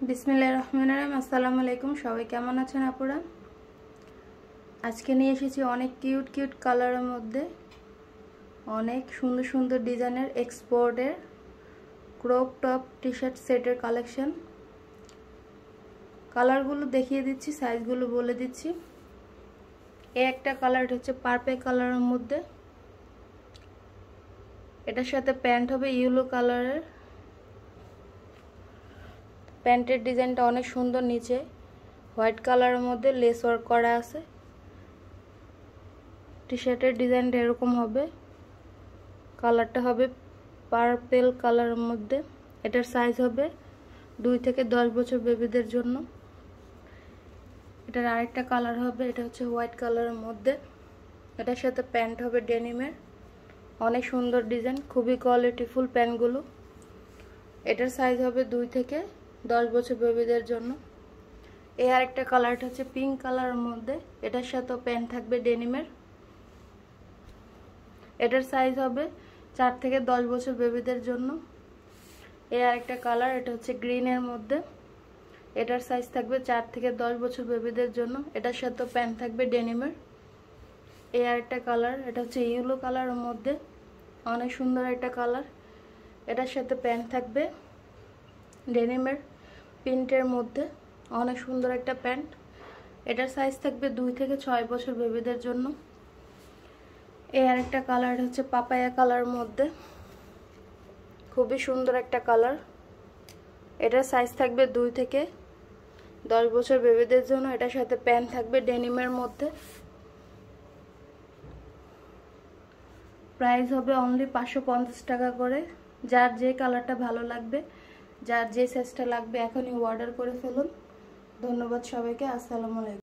বিসমিল্লাহির রহমানির রহিম। আসসালামু আলাইকুম। সবাই কেমন আছেন আপুরা? আজকে নিয়ে এসেছি অনেক কিউট কিউট কালারের মধ্যে অনেক সুন্দর সুন্দর ডিজাইনের এক্সপোর্টের ক্রপ টপ টি শার্ট সেটের কালেকশন। কালারগুলো দেখিয়ে দিচ্ছি, সাইজগুলো বলে দিচ্ছি। এই একটা কালার হচ্ছে পার্পল কালারের মধ্যে, এটার সাথে প্যান্ট হবে ইয়েলো কালারের। প্যান্টের ডিজাইনটা অনেক সুন্দর, নিচে হোয়াইট কালারের মধ্যে লেস ওয়ার্ক করা আছে। টি শার্টের ডিজাইনটা এরকম হবে, কালারটা হবে পার্পল কালারের মধ্যে। এটার সাইজ হবে 2 থেকে 10 বছর বেবিদের জন্য। এটার আরেকটা কালার হবে, এটা হচ্ছে হোয়াইট কালারের মধ্যে। এটার সাথে প্যান্ট হবে ডেনিমের, অনেক সুন্দর ডিজাইন, খুবই কোয়ালিটিফুল প্যান্টগুলো। এটার সাইজ হবে 2 থেকে 10 বছর বেবিদের জন্য। এই আরেকটা কালারটা হচ্ছে পিঙ্ক কালারের মধ্যে, এটার সাথে প্যান্ট থাকবে ডেনিমের। এটার সাইজ হবে 4 থেকে 10 বছর বেবিদের জন্য। এই আরেকটা কালার, এটা হচ্ছে গ্রিনের মধ্যে, এটার সাইজ থাকবে 4 থেকে 10 বছর বেবিদের জন্য। এটার সাথে প্যান্ট থাকবে ডেনিমের। এই আরেকটা কালার, এটা হচ্ছে ইয়েলো কালারের মধ্যে, অনেক সুন্দর একটা কালার। এটার সাথে প্যান্ট থাকবে ডেনিমের প্রিন্টের মধ্যে, অনেক সুন্দর একটা প্যান্ট। এটার সাইজ থাকবে 2 থেকে 6 বছর বেবিদের জন্য। এই আরেকটা কালার হচ্ছে পাপায়া কালারের মধ্যে, খুবই সুন্দর একটা কালার। এটার সাইজ থাকবে 2 থেকে 10 বছর বেবিদের জন্য। এটার সাথে প্যান্ট থাকবে ডেনিমের মধ্যে। প্রাইস হবে অনলি 550 টাকা করে। যার যে কালারটা ভালো লাগবে, যার যে সাইজটা লাগবে এখনই অর্ডার করে ফেলুন। ধন্যবাদ সবাইকে। আসসালামু আলাইকুম।